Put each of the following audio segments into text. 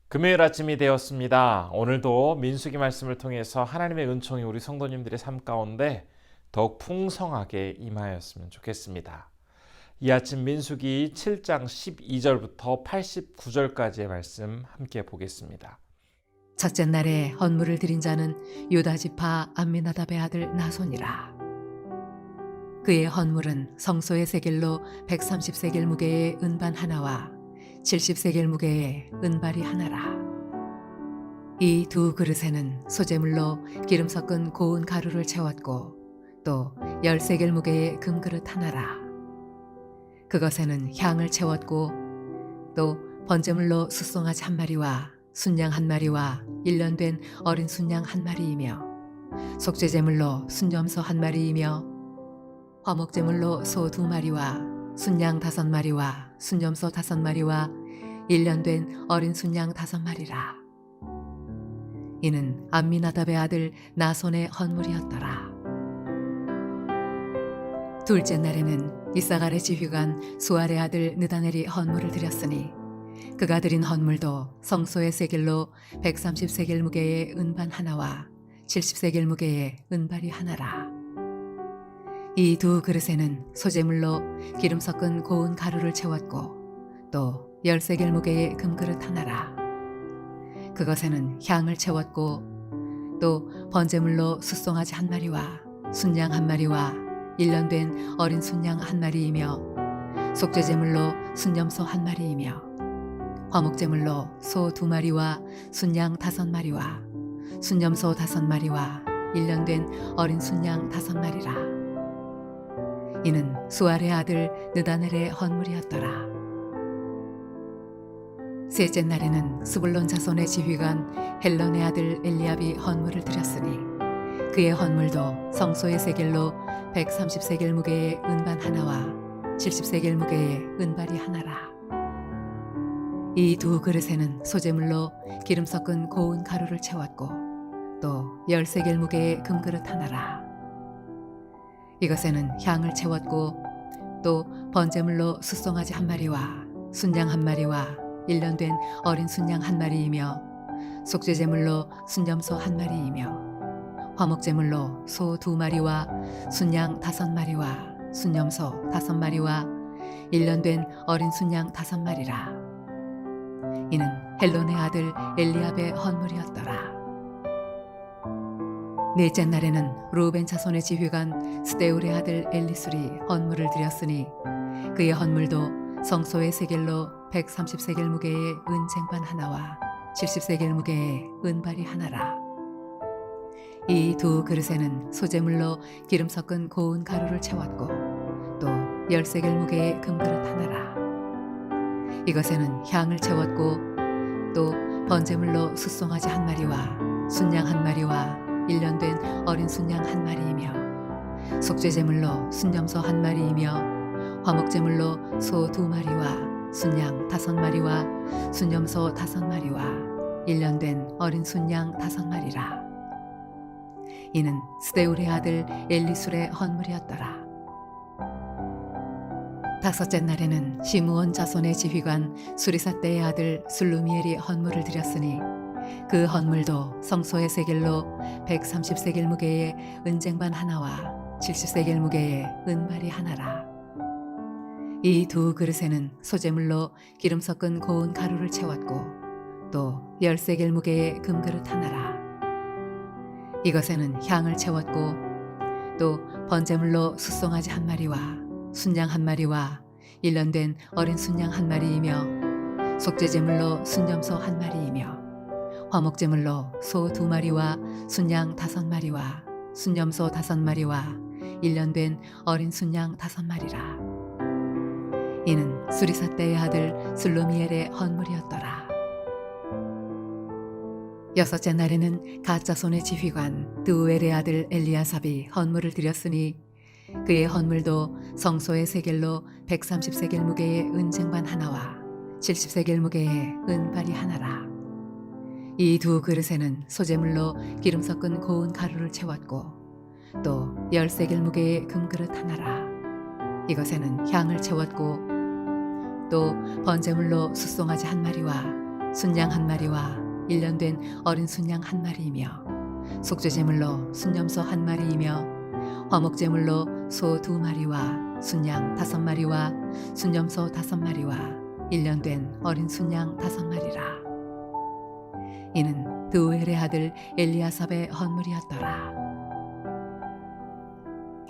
금요일 아침이 되었습니다. 오늘도 민수기 말씀을 통해서 하나님의 은총이 우리 성도님들의 삶 가운데 더욱 풍성하게 임하였으면 좋겠습니다. 이 아침 민수기 7장 12절부터 89절까지의 말씀 함께 보겠습니다. 첫째 날에 헌물을 드린 자는 유다 지파 암미나답의 아들 나손이라. 그의 헌물은 성소의 세겔로 130세겔 무게의 은반 하나와 70세겔 무게의 은발이 하나라. 이 두 그릇에는 소재물로 기름 섞은 고운 가루를 채웠고 또 10세겔 무게의 금그릇 하나라. 그것에는 향을 채웠고 또 번제물로 숫송아지 한 마리와 순양 한 마리와 1년 된 어린 순양 한 마리이며 속죄제물로 순염소 한 마리이며 화목제물로 소 2마리와 순양 5마리와 순염소 5마리와 1년 된 어린 순양 5마리라. 이는 암미나답의 아들 나손의 헌물이었더라. 둘째 날에는 이사갈의 지휘관 수알의 아들 느다넬이 헌물을 드렸으니 그가 드린 헌물도 성소의 세겔로 130세겔 무게의 은반 하나와 70세겔 무게의 은발이 하나라. 이 두 그릇에는 소재물로 기름 섞은 고운 가루를 채웠고 또 10세겔 무게의 금그릇 하나라. 그것에는 향을 채웠고 또 번제물로 숫송아지 한 마리와 순양 한 마리와 1년 된 어린 순양 한 마리이며 속죄제물로 순염소 한 마리이며 화목제물로 소 2마리와 순양 5마리와 순염소 5마리와 1년 된 어린 순양 5마리라. 이는 수알의 아들 느다넬의 헌물이었더라. 셋째 날에는 스불론 자손의 지휘관 헬론의 아들 엘리압이 헌물을 드렸으니 그의 헌물도 성소의 세겔로 130세겔 무게의 은반 하나와 70세겔 무게의 은발이 하나라. 이 두 그릇에는 소재물로 기름 섞은 고운 가루를 채웠고 또 10세겔 무게의 금그릇 하나라. 이것에는 향을 채웠고 또 번제물로 숫송아지 한 마리와 순양 한 마리와 1년 된 어린 순양 한 마리이며 속죄제물로 순염소 한 마리이며 화목제물로 소 2마리와 순양 5마리와 순염소 5마리와 1년 된 어린 순양 5마리라. 이는 헬론의 아들 엘리압의 헌물이었더라. 넷째 날에는 루벤 자손의 지휘관 스데울의 아들 엘리술이 헌물을 드렸으니 그의 헌물도 성소의 세겔로 130세겔 무게의 은쟁반 하나와 70세겔 무게의 은발이 하나라. 이 두 그릇에는 소재물로 기름 섞은 고운 가루를 채웠고 또 10세겔 무게의 금그릇 하나라. 이것에는 향을 채웠고 또 번제물로 숫송아지 한 마리와 순양 한 마리와 1년 된 어린 순양 한 마리이며 속죄제물로 순염소 한 마리이며 화목제물로 소 2마리와 순양 5마리와 순염소 5마리와 1년 된 어린 순양 5마리라. 이는 스데울의 아들 엘리술의 헌물이었더라. 다섯째 날에는 시므온 자손의 지휘관 수리사떼의 아들 술루미엘이 헌물을 드렸으니 그 헌물도 성소의 세겔로 130세겔 무게의 은쟁반 하나와 70세겔 무게의 은발이 하나라. 이 두 그릇에는 소재물로 기름 섞은 고운 가루를 채웠고 또 10세겔 무게의 금그릇 하나라. 이것에는 향을 채웠고 또 번제물로 숫송아지 한 마리와 순양 한 마리와 1년 된 어린 순양 한 마리이며 속죄제물로 순염소 한 마리이며 화목제물로 소 2마리와 순양 5마리와 순염소 5마리와 1년 된 어린 순양 5마리라. 이는 수리사떼의 아들 술루미엘의 헌물이었더라. 여섯째 날에는 갓자손의 지휘관 드우엘의 아들 엘리아삽이 헌물을 드렸으니 그의 헌물도 성소의 세겔로 130세겔 무게의 은쟁반 하나와 70세겔 무게의 은발이 하나라. 이 두 그릇에는 소재물로 기름 섞은 고운 가루를 채웠고 또 10세겔 무게의 금그릇 하나라. 이것에는 향을 채웠고 또 번제물로 숫송아지 한 마리와 순양 한 마리와 1년 된 어린 순양 한 마리이며 속죄제물로 순염소 한 마리이며 화목제물로 소 2마리와 순양 5마리와 순염소 5마리와 1년 된 어린 순양 5마리라. 이는 드우엘의 아들 엘리아삽의 헌물이었더라.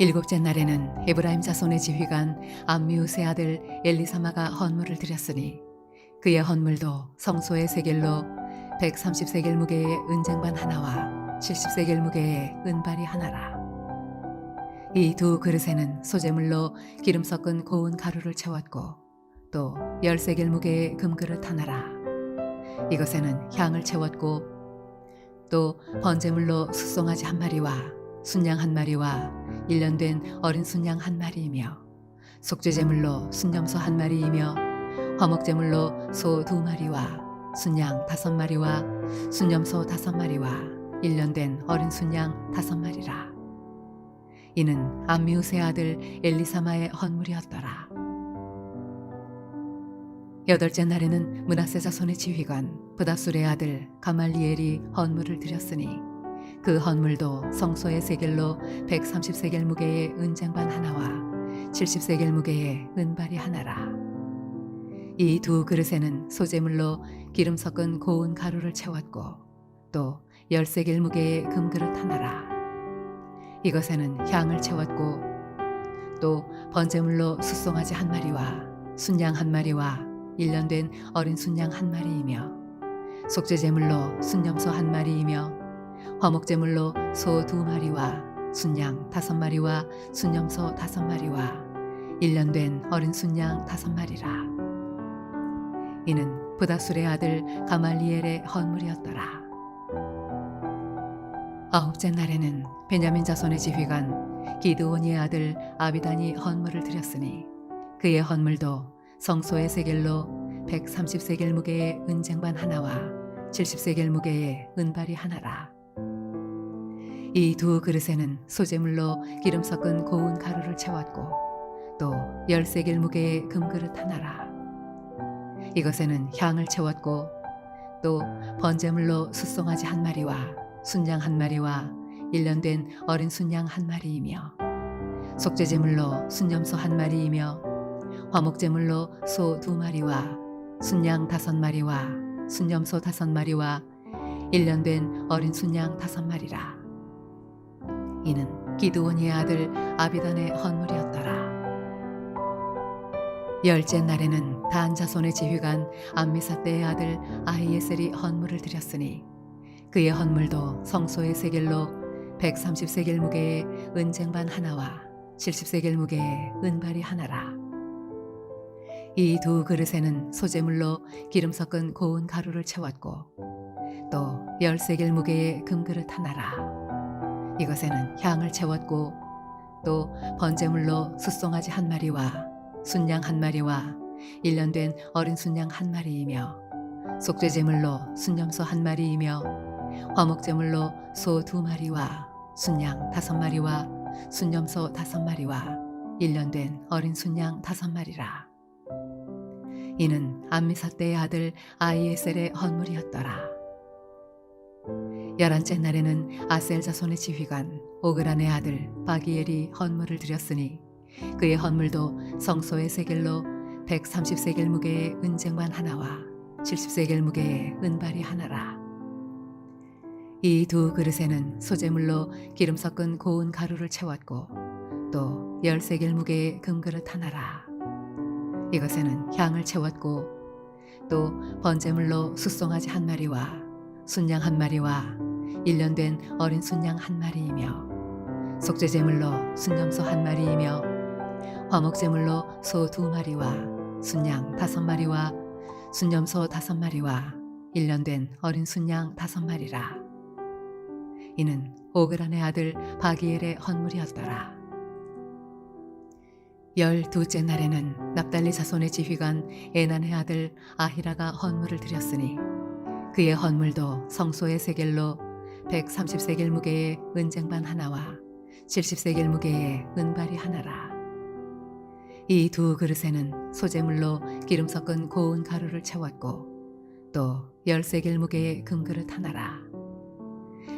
일곱째 날에는 에브라임 자손의 지휘관 암미우스의 아들 엘리사마가 헌물을 드렸으니 그의 헌물도 성소의 세겔로 130세겔 무게의 은쟁반 하나와 70세겔 무게의 은발이 하나라. 이 두 그릇에는 소재물로 기름 섞은 고운 가루를 채웠고 또 10세겔 무게의 금그릇 하나라. 이것에는 향을 채웠고 또 번제물로 숫송아지 한 마리와 순양 한 마리와 1년 된 어린 순양 한 마리이며 속죄제물로 순염소 한 마리이며 화목제물로 소 2마리와 순양 5마리와 순염소 5마리와 1년 된 어린 순양 5마리라. 이는 암미우스의 아들 엘리사마의 헌물이었더라. 여덟째 날에는 므낫세 자손의 지휘관 브다술의 아들 가말리엘이 헌물을 드렸으니 그 헌물도 성소의 세겔로 130세겔 무게의 은쟁반 하나와 70세겔 무게의 은발이 하나라. 이 두 그릇에는 소재물로 기름 섞은 고운 가루를 채웠고 또 10세겔 무게의 금그릇 하나라. 이것에는 향을 채웠고 또 번제물로 숫송아지 한 마리와 순양 한 마리와 1년 된 어린 순양 한 마리이며 속죄제물로 순염소 한 마리이며 화목제물로 소 2마리와 순양 5마리와 순염소 5마리와 1년 된 어린 순양 5마리라. 이는 브다술의 아들 가말리엘의 헌물이었더라. 아홉째 날에는 베냐민 자손의 지휘관 기드온이의 아들 아비단이 헌물을 드렸으니 그의 헌물도 성소의 세겔로 130세겔 무게의 은쟁반 하나와 70세겔 무게의 은발이 하나라. 이 두 그릇에는 소재물로 기름 섞은 고운 가루를 채웠고 또 10세겔 무게의 금그릇 하나라. 이것에는 향을 채웠고 또 번제물로 숫송아지 한 마리와 순양 한 마리와 1년 된 어린 순양 한 마리이며 속죄제물로 순염소 한 마리이며 화목제물로 소 2마리와 순양 5마리와 순염소 5마리와 1년 된 어린 순양 5마리라. 이는 기드온이의 아들 아비단의 헌물이었더라. 열째 날에는 단 자손의 지휘관 암미사떼의 아들 아히에셀이 헌물을 드렸으니 그의 헌물도 성소의 세겔로 130세겔 무게의 은쟁반 하나와 70세겔 무게의 은발이 하나라. 이 두 그릇에는 소재물로 기름 섞은 고운 가루를 채웠고 또 10세겔 무게의 금그릇 하나라. 이것에는 향을 채웠고 또 번제물로 숫송아지 한 마리와 순양 한 마리와 1년 된 어린 순양 한 마리이며 속죄제물로 순염소 한 마리이며 화목제물로 소 2마리와 순양 5마리와 순염소 5마리와 1년 된 어린 순양 5마리라. 이는 암미사떼의 아들 아히에셀의 헌물이었더라. 열한째 날에는 아셀 자손의 지휘관 오그란의 아들 바기엘이 헌물을 드렸으니 그의 헌물도 성소의 세겔로 130세겔 무게의 은쟁반 하나와 70세겔 무게의 은발이 하나라. 이 두 그릇에는 소재물로 기름 섞은 고운 가루를 채웠고 또 10세겔 무게의 금그릇 하나라. 이것에는 향을 채웠고 또 번제물로 숫송아지 한 마리와 순양 한 마리와 1년 된 어린 순양 한 마리이며 속죄제물로 순염소 한 마리이며 화목제물로 소 2마리와 순양 5마리와 순염소 5마리와 1년 된 어린 순양 5마리라. 이는 오그란의 아들 바기엘의 헌물이었더라. 12째 날에는 납달리 자손의 지휘관 에난의 아들 아히라가 헌물을 드렸으니 그의 헌물도 성소의 세겔로 130세겔 무게의 은쟁반 하나와 70세겔 무게의 은발이 하나라. 이 두 그릇에는 소재물로 기름 섞은 고운 가루를 채웠고 또 또 10세겔 무게의 금그릇 하나라.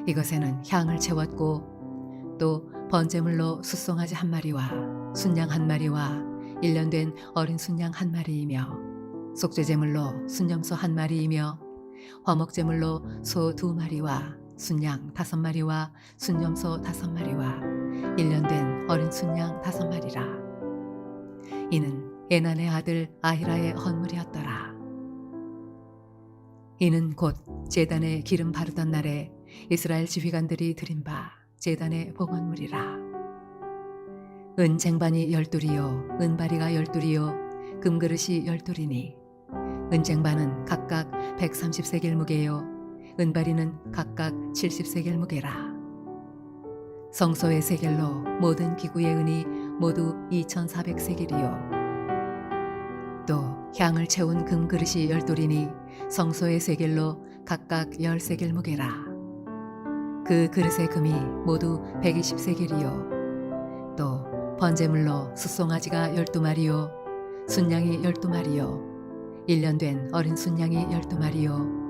이것에는 향을 채웠고 또 번제물로 숫송아지 한 마리와 순양 한 마리와 1년 된 어린 순양 한 마리이며 속죄제물로 순염소 한 마리이며 화목제물로 소 2마리와 순양 5마리와 순염소 5마리와 1년 된 어린 순양 5마리라. 이는 에난의 아들 아히라의 헌물이었더라. 이는 곧 제단에 기름 바르던 날에 이스라엘 지휘관들이 드린 바 제단의 봉헌물이라. 은 쟁반이 12이요 은바리가 12이요 금그릇이 12이니 은쟁반은 각각 130세겔 무게요 은바리는 각각 70세겔 무게라. 성소의 세겔로 모든 기구의 은이 모두 2400세겔이요 또 향을 채운 금그릇이 12이니 성소의 세겔로 각각 10세겔 무게라. 그 그릇의 금이 모두 120세겔이요 또 번제물로 숫송아지가 12마리요 순양이 12마리요 1년 된 어린 순양이 12마리요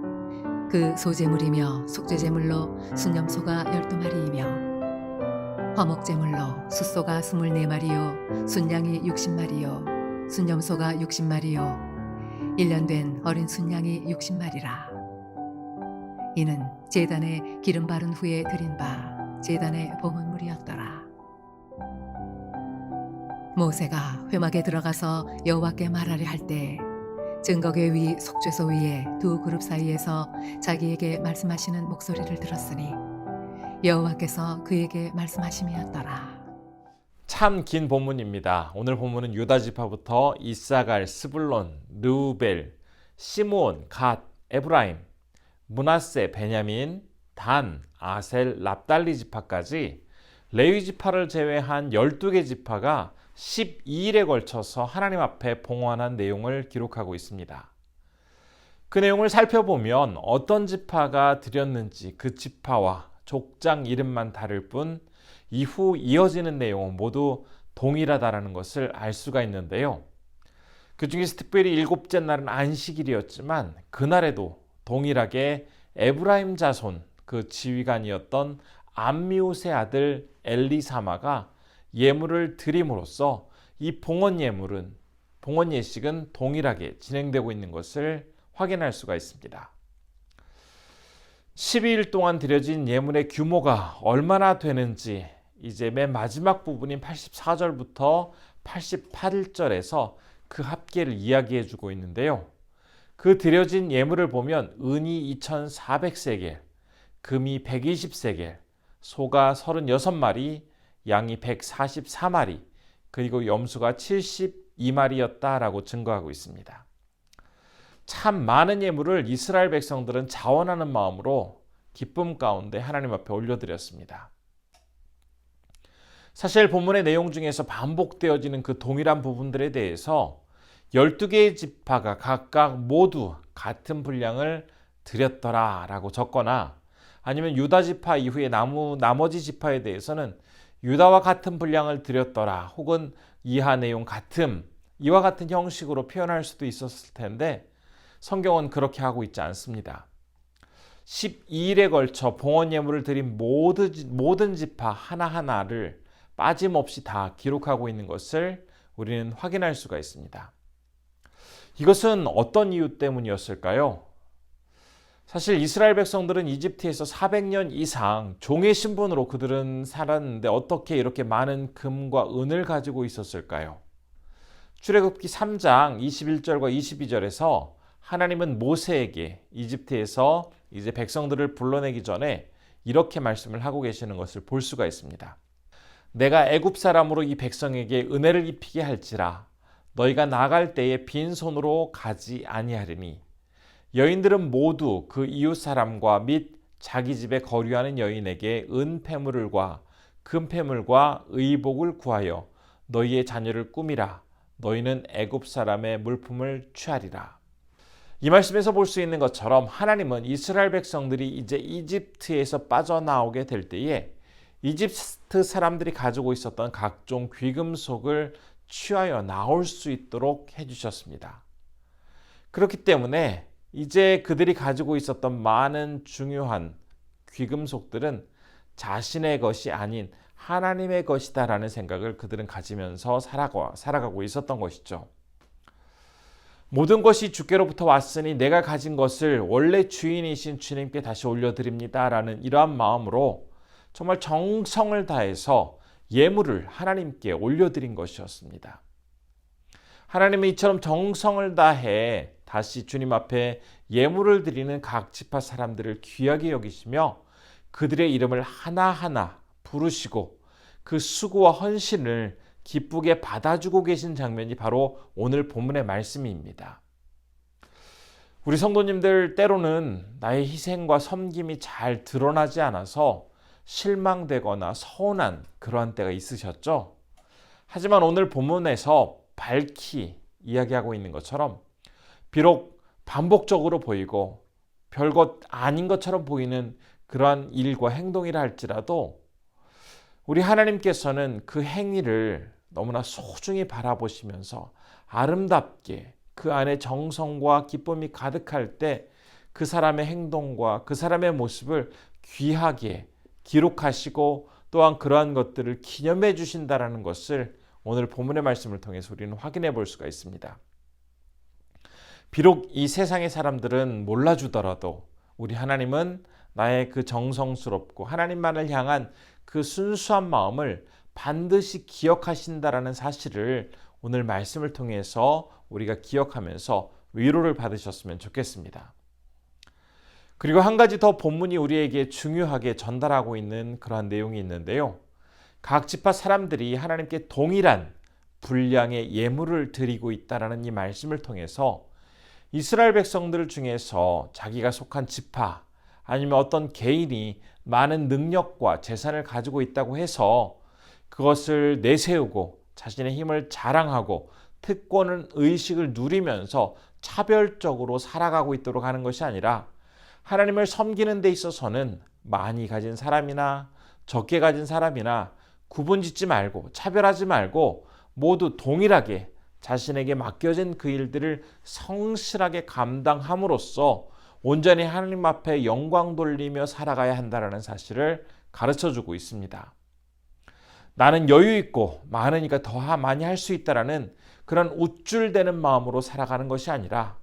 그 소제물이며 속죄제물로 순염소가 12마리이며 화목제물로 숫소가 24마리요 순양이 60마리요 순염소가 60마리요 1년 된 어린 순양이 60마리라. 이는 제단에 기름 바른 후에 드린 바 제단의 봉헌물이었더라. 모세가 회막에 들어가서 여호와께 말하려 할 때 증거궤 위 속죄소 위에 두 그룹 사이에서 자기에게 말씀하시는 목소리를 들었으니 여호와께서 그에게 말씀하심이었더라. 참 긴 본문입니다. 오늘 본문은 유다 지파부터 이사갈, 스불론, 르우벨, 시므온, 갓, 에브라임, 므낫세, 베냐민, 단, 아셀, 납달리 지파까지 레위 지파를 제외한 12개 지파가 12일에 걸쳐서 하나님 앞에 봉헌한 내용을 기록하고 있습니다. 그 내용을 살펴보면 어떤 지파가 드렸는지 그 지파와 족장 이름만 다를 뿐 이후 이어지는 내용은 모두 동일하다라는 것을 알 수가 있는데요. 그 중에서 특별히 일곱째 날은 안식일이었지만 그날에도 동일하게 에브라임 자손 그 지휘관이었던 암미우스의 아들 엘리사마가 예물을 드림으로써 이 봉헌 예식은 동일하게 진행되고 있는 것을 확인할 수가 있습니다. 12일 동안 드려진 예물의 규모가 얼마나 되는지 이제 맨 마지막 부분인 84절부터 88절에서 그 합계를 이야기해 주고 있는데요. 그 드려진 예물을 보면 은이 2400세겔, 금이 120세겔, 소가 36마리, 양이 144마리, 그리고 염소가 72마리였다라고 증거하고 있습니다. 참 많은 예물을 이스라엘 백성들은 자원하는 마음으로 기쁨 가운데 하나님 앞에 올려드렸습니다. 사실 본문의 내용 중에서 반복되어지는 그 동일한 부분들에 대해서 12개의 지파가 각각 모두 같은 분량을 드렸더라라고 적거나 아니면 유다 지파 이후에 나머지 지파에 대해서는 유다와 같은 분량을 드렸더라 혹은 이하 내용 같음 이와 같은 형식으로 표현할 수도 있었을 텐데 성경은 그렇게 하고 있지 않습니다. 12일에 걸쳐 봉헌 예물을 드린 모든 지파 하나하나를 빠짐없이 다 기록하고 있는 것을 우리는 확인할 수가 있습니다. 이것은 어떤 이유 때문이었을까요? 사실 이스라엘 백성들은 이집트에서 400년 이상 종의 신분으로 그들은 살았는데 어떻게 이렇게 많은 금과 은을 가지고 있었을까요? 출애굽기 3장 21절과 22절에서 하나님은 모세에게 이집트에서 이제 백성들을 불러내기 전에 이렇게 말씀을 하고 계시는 것을 볼 수가 있습니다. 내가 애굽 사람으로 이 백성에게 은혜를 입히게 할지라 너희가 나갈 때에 빈손으로 가지 아니하리니 여인들은 모두 그 이웃 사람과 및 자기 집에 거류하는 여인에게 은폐물과 금폐물과 의복을 구하여 너희의 자녀를 꾸미라. 너희는 애굽 사람의 물품을 취하리라. 이 말씀에서 볼 수 있는 것처럼 하나님은 이스라엘 백성들이 이제 이집트에서 빠져나오게 될 때에 이집트 사람들이 가지고 있었던 각종 귀금속을 취하여 나올 수 있도록 해주셨습니다. 그렇기 때문에 이제 그들이 가지고 있었던 많은 중요한 귀금속들은 자신의 것이 아닌 하나님의 것이다라는 생각을 그들은 가지면서 살아가고 있었던 것이죠. 모든 것이 주께로부터 왔으니 내가 가진 것을 원래 주인이신 주님께 다시 올려드립니다라는 이러한 마음으로 정말 정성을 다해서 예물을 하나님께 올려드린 것이었습니다. 하나님은 이처럼 정성을 다해 다시 주님 앞에 예물을 드리는 각 지파 사람들을 귀하게 여기시며 그들의 이름을 하나하나 부르시고 그 수고와 헌신을 기쁘게 받아주고 계신 장면이 바로 오늘 본문의 말씀입니다. 우리 성도님들 때로는 나의 희생과 섬김이 잘 드러나지 않아서 실망되거나 서운한 그러한 때가 있으셨죠? 하지만 오늘 본문에서 밝히 이야기하고 있는 것처럼 비록 반복적으로 보이고 별것 아닌 것처럼 보이는 그러한 일과 행동이라 할지라도 우리 하나님께서는 그 행위를 너무나 소중히 바라보시면서 아름답게 그 안에 정성과 기쁨이 가득할 때 그 사람의 행동과 그 사람의 모습을 귀하게 기록하시고 또한 그러한 것들을 기념해 주신다라는 것을 오늘 본문의 말씀을 통해서 우리는 확인해 볼 수가 있습니다. 비록 이 세상의 사람들은 몰라주더라도 우리 하나님은 나의 그 정성스럽고 하나님만을 향한 그 순수한 마음을 반드시 기억하신다라는 사실을 오늘 말씀을 통해서 우리가 기억하면서 위로를 받으셨으면 좋겠습니다. 그리고 한 가지 더 본문이 우리에게 중요하게 전달하고 있는 그러한 내용이 있는데요. 각 지파 사람들이 하나님께 동일한 분량의 예물을 드리고 있다라는 이 말씀을 통해서 이스라엘 백성들 중에서 자기가 속한 지파 아니면 어떤 개인이 많은 능력과 재산을 가지고 있다고 해서 그것을 내세우고 자신의 힘을 자랑하고 특권은 의식을 누리면서 차별적으로 살아가고 있도록 하는 것이 아니라 하나님을 섬기는 데 있어서는 많이 가진 사람이나 적게 가진 사람이나 구분짓지 말고 차별하지 말고 모두 동일하게 자신에게 맡겨진 그 일들을 성실하게 감당함으로써 온전히 하나님 앞에 영광 돌리며 살아가야 한다는 사실을 가르쳐주고 있습니다. 나는 여유 있고 많으니까 더 많이 할 수 있다라는 그런 우쭐대는 마음으로 살아가는 것이 아니라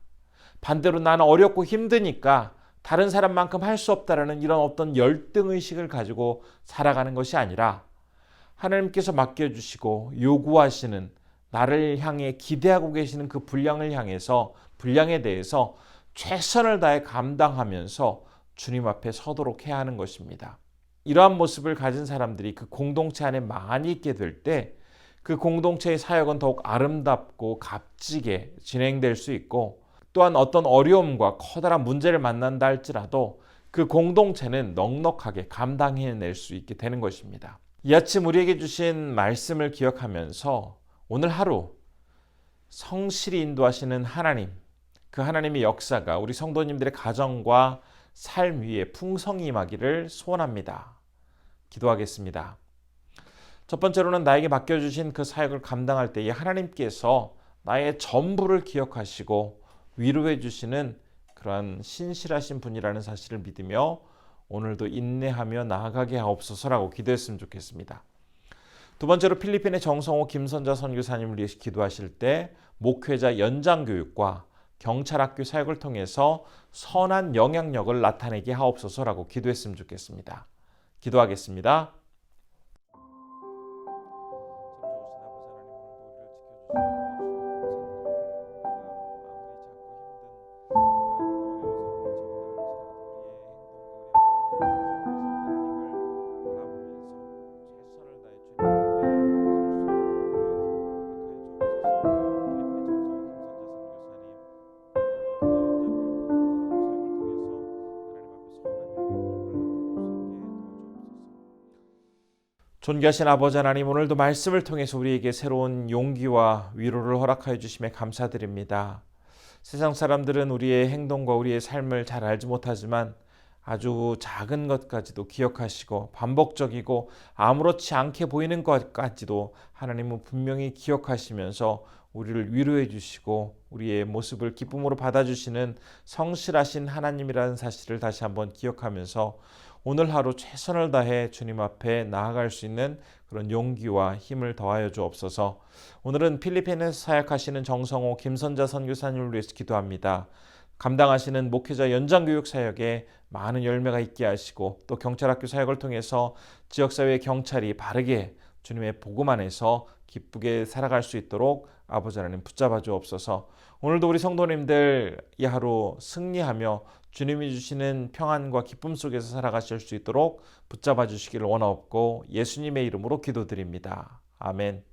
반대로 나는 어렵고 힘드니까 다른 사람만큼 할 수 없다라는 이런 어떤 열등의식을 가지고 살아가는 것이 아니라 하나님께서 맡겨주시고 요구하시는 나를 향해 기대하고 계시는 그 분량에 대해서 최선을 다해 감당하면서 주님 앞에 서도록 해야 하는 것입니다. 이러한 모습을 가진 사람들이 그 공동체 안에 많이 있게 될 때 그 공동체의 사역은 더욱 아름답고 값지게 진행될 수 있고 또한 어떤 어려움과 커다란 문제를 만난다 할지라도 그 공동체는 넉넉하게 감당해낼 수 있게 되는 것입니다. 이 아침 우리에게 주신 말씀을 기억하면서 오늘 하루 성실히 인도하시는 하나님, 그 하나님의 역사가 우리 성도님들의 가정과 삶 위에 풍성히 임하기를 소원합니다. 기도하겠습니다. 첫 번째로는 나에게 맡겨주신 그 사역을 감당할 때에 하나님께서 나의 전부를 기억하시고 위로해 주시는 그러한 신실하신 분이라는 사실을 믿으며 오늘도 인내하며 나아가게 하옵소서라고 기도했으면 좋겠습니다. 두 번째로 필리핀의 정성호 김선자 선교사님을 위해 기도하실 때 목회자 연장교육과 경찰학교 사역을 통해서 선한 영향력을 나타내게 하옵소서라고 기도했으면 좋겠습니다. 기도하겠습니다. 존귀하신 아버지 하나님, 오늘도 말씀을 통해서 우리에게 새로운 용기와 위로를 허락하여 주심에 감사드립니다. 세상 사람들은 우리의 행동과 우리의 삶을 잘 알지 못하지만 아주 작은 것까지도 기억하시고 반복적이고 아무렇지 않게 보이는 것까지도 하나님은 분명히 기억하시면서 우리를 위로해 주시고 우리의 모습을 기쁨으로 받아주시는 성실하신 하나님이라는 사실을 다시 한번 기억하면서 오늘 하루 최선을 다해 주님 앞에 나아갈 수 있는 그런 용기와 힘을 더하여 주옵소서. 오늘은 필리핀에서 사역하시는 정성호 김선자 선교사님을 위해서 기도합니다. 감당하시는 목회자 연장교육 사역에 많은 열매가 있게 하시고 또 경찰학교 사역을 통해서 지역사회의 경찰이 바르게 주님의 복음 안에서 기쁘게 살아갈 수 있도록 아버지 하나님 붙잡아 주옵소서. 오늘도 우리 성도님들 이 하루 승리하며 주님이 주시는 평안과 기쁨 속에서 살아가실 수 있도록 붙잡아 주시기를 원하옵고 예수님의 이름으로 기도드립니다. 아멘.